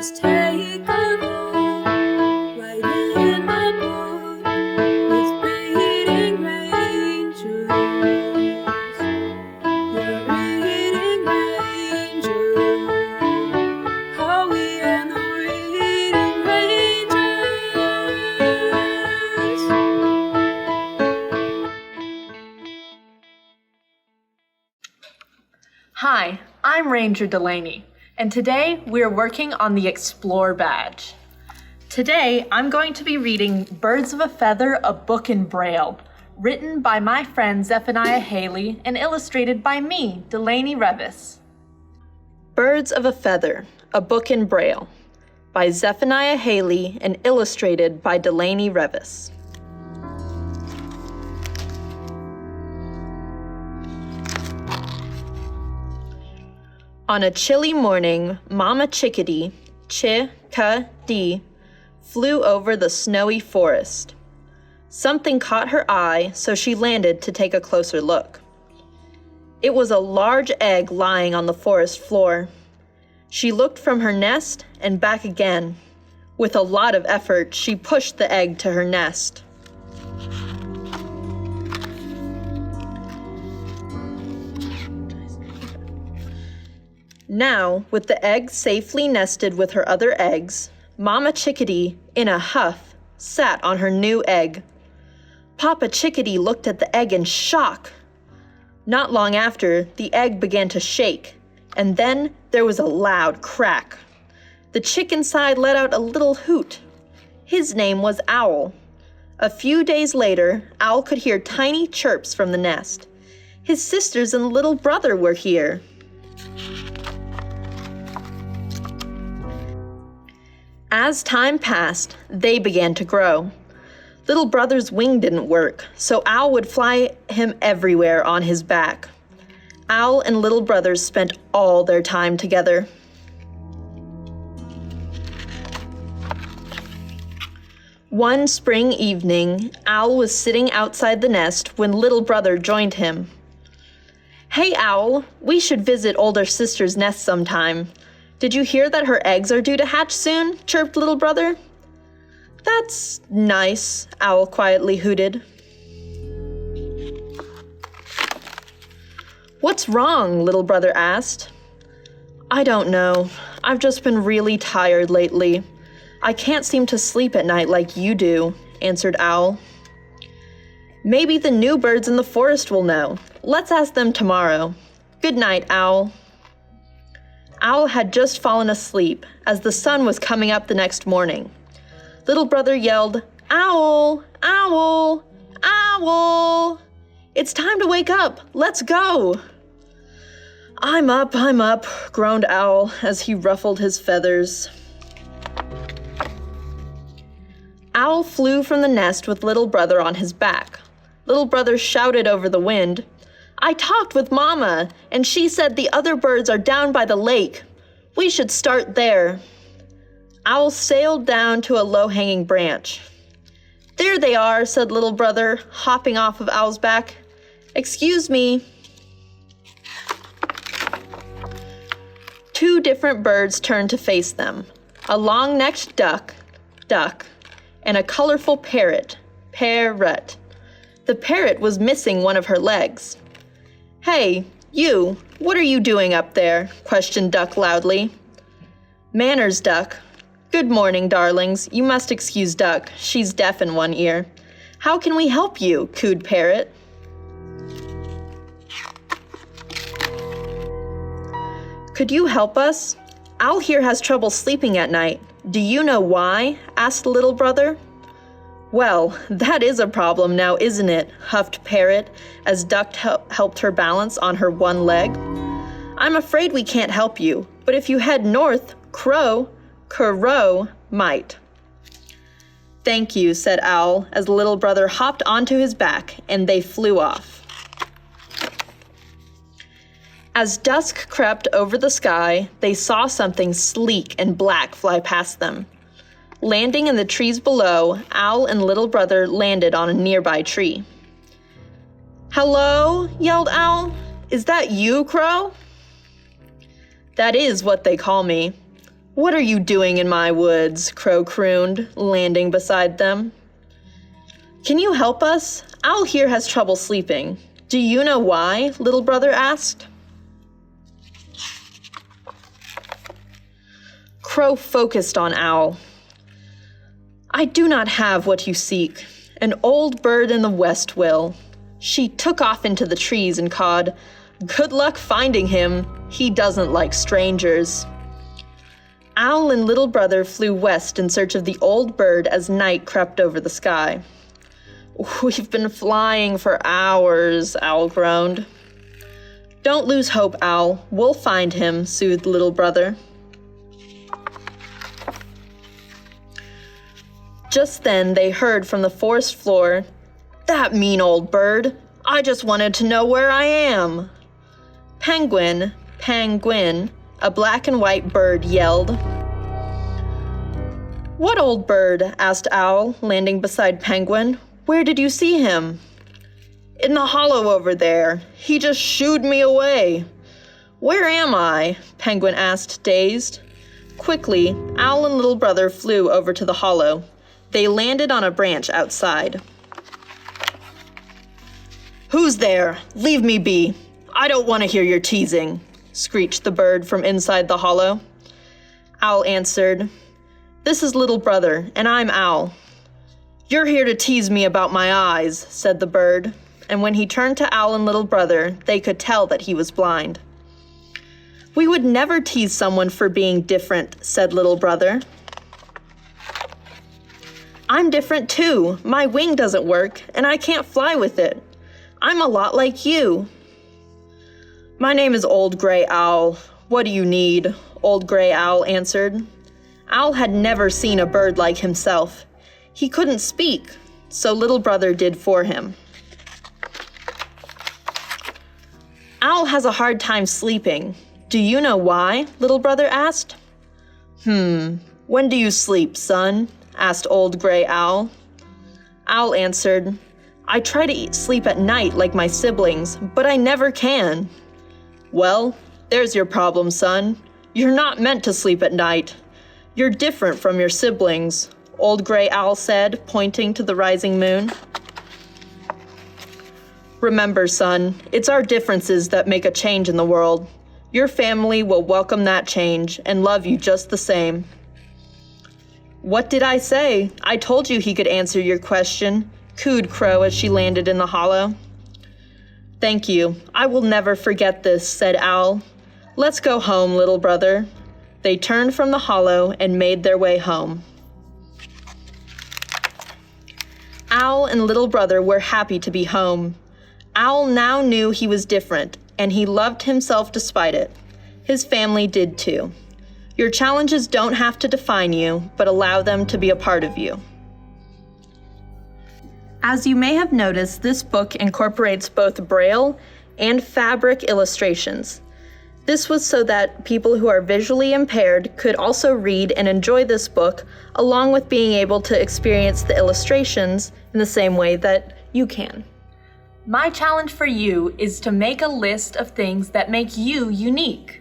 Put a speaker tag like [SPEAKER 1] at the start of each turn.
[SPEAKER 1] Just take a look right in the book with reading rangers. We're reading rangers. Howie and the reading rangers.
[SPEAKER 2] Hi, I'm Ranger Delaney, and today we're working on the Explore badge. Today, I'm going to be reading Birds of a Feather, a book in Braille, written by my friend Zephaniah Haley and illustrated by me, Delaney Revis. Birds of a Feather, a book in Braille, by Zephaniah Haley and illustrated by Delaney Revis. On a chilly morning, Mama Chickadee, Chick-a-dee, flew over the snowy forest. Something caught her eye, so she landed to take a closer look. It was a large egg lying on the forest floor. She looked from her nest and back again. With a lot of effort, she pushed the egg to her nest. Now, with the egg safely nested with her other eggs, Mama Chickadee, in a huff, sat on her new egg. Papa Chickadee looked at the egg in shock. Not long after, the egg began to shake, and then there was a loud crack. The chick inside let out a little hoot. His name was Owl. A few days later, Owl could hear tiny chirps from the nest. His sisters and little brother were here. As time passed, they began to grow. Little brother's wing didn't work, so Owl would fly him everywhere on his back. Owl and little brother spent all their time together. One spring evening, Owl was sitting outside the nest when little brother joined him. "Hey, Owl, we should visit older sister's nest sometime. Did you hear that her eggs are due to hatch soon?" chirped little brother. "That's nice," Owl quietly hooted. "What's wrong?" little brother asked. "I don't know. I've just been really tired lately. I can't seem to sleep at night like you do," answered Owl. "Maybe the new birds in the forest will know. Let's ask them tomorrow. Good night, Owl." Owl had just fallen asleep as the sun was coming up the next morning. Little brother yelled, "Owl! Owl! Owl! It's time to wake up! Let's go!" I'm up, groaned Owl as he ruffled his feathers. Owl flew from the nest with little brother on his back. Little brother shouted over the wind, "I talked with Mama, and she said the other birds are down by the lake. We should start there." Owl sailed down to a low-hanging branch. "There they are," said little brother, hopping off of Owl's back. "Excuse me." Two different birds turned to face them. A long-necked duck, and a colorful parrot. The parrot was missing one of her legs. "Hey, you, what are you doing up there?" questioned Duck loudly. "Manners, Duck." "Good morning, darlings. You must excuse Duck. She's deaf in one ear." "How can we help you?" cooed Parrot. "Could you help us? Owl here has trouble sleeping at night. Do you know why?" asked little brother. "Well, that is a problem now, isn't it?" huffed Parrot as Duck helped her balance on her one leg. "I'm afraid we can't help you, but if you head north, Crow might." "Thank you," said Owl as little brother hopped onto his back and they flew off. As dusk crept over the sky, they saw something sleek and black fly past them. Landing in the trees below, Owl and little brother landed on a nearby tree. "Hello?" yelled Owl. "Is that you, Crow?" "That is what they call me." "What are you doing in my woods?" Crow crooned, landing beside them. "Can you help us? Owl here has trouble sleeping. Do you know why?" Little Brother asked. Crow focused on Owl. "I do not have what you seek. An old bird in the west will." She took off into the trees and cawed, "Good luck finding him. He doesn't like strangers." Owl and Little Brother flew west in search of the old bird as night crept over the sky. "We've been flying for hours," Owl groaned. "Don't lose hope, Owl. We'll find him," soothed Little Brother. Just then they heard from the forest floor, "That mean old bird! I just wanted to know where I am!" Penguin, a black and white bird, yelled. "What old bird?" asked Owl, landing beside Penguin. "Where did you see him?" "In the hollow over there. He just shooed me away." "Where am I?" Penguin asked, dazed. Quickly, Owl and Little Brother flew over to the hollow. They landed on a branch outside. "Who's there? Leave me be. I don't want to hear your teasing," screeched the bird from inside the hollow. Owl answered, "This is Little Brother, and I'm Owl." "You're here to tease me about my eyes," said the bird, and when he turned to Owl and Little Brother, they could tell that he was blind. "We would never tease someone for being different," said Little Brother. "I'm different too. My wing doesn't work, and I can't fly with it. I'm a lot like you." "My name is Old Gray Owl. What do you need?" Old Gray Owl answered. Owl had never seen a bird like himself. He couldn't speak, so Little Brother did for him. "Owl has a hard time sleeping. Do you know why?" Little Brother asked. When do you sleep, son?" asked Old Gray Owl. Owl answered, "I try to sleep at night like my siblings, but I never can." "Well, there's your problem, son. You're not meant to sleep at night. You're different from your siblings," Old Gray Owl said, pointing to the rising moon. "Remember, son, it's our differences that make a change in the world. Your family will welcome that change and love you just the same." "What did I say? I told you he could answer your question," cooed Crow as she landed in the hollow. "Thank you. I will never forget this," said Owl. "Let's go home, Little Brother." They turned from the hollow and made their way home. Owl and Little Brother were happy to be home. Owl now knew he was different, and he loved himself despite it. His family did too. Your challenges don't have to define you, but allow them to be a part of you. As you may have noticed, this book incorporates both Braille and fabric illustrations. This was so that people who are visually impaired could also read and enjoy this book, along with being able to experience the illustrations in the same way that you can.
[SPEAKER 3] My challenge for you is to make a list of things that make you unique.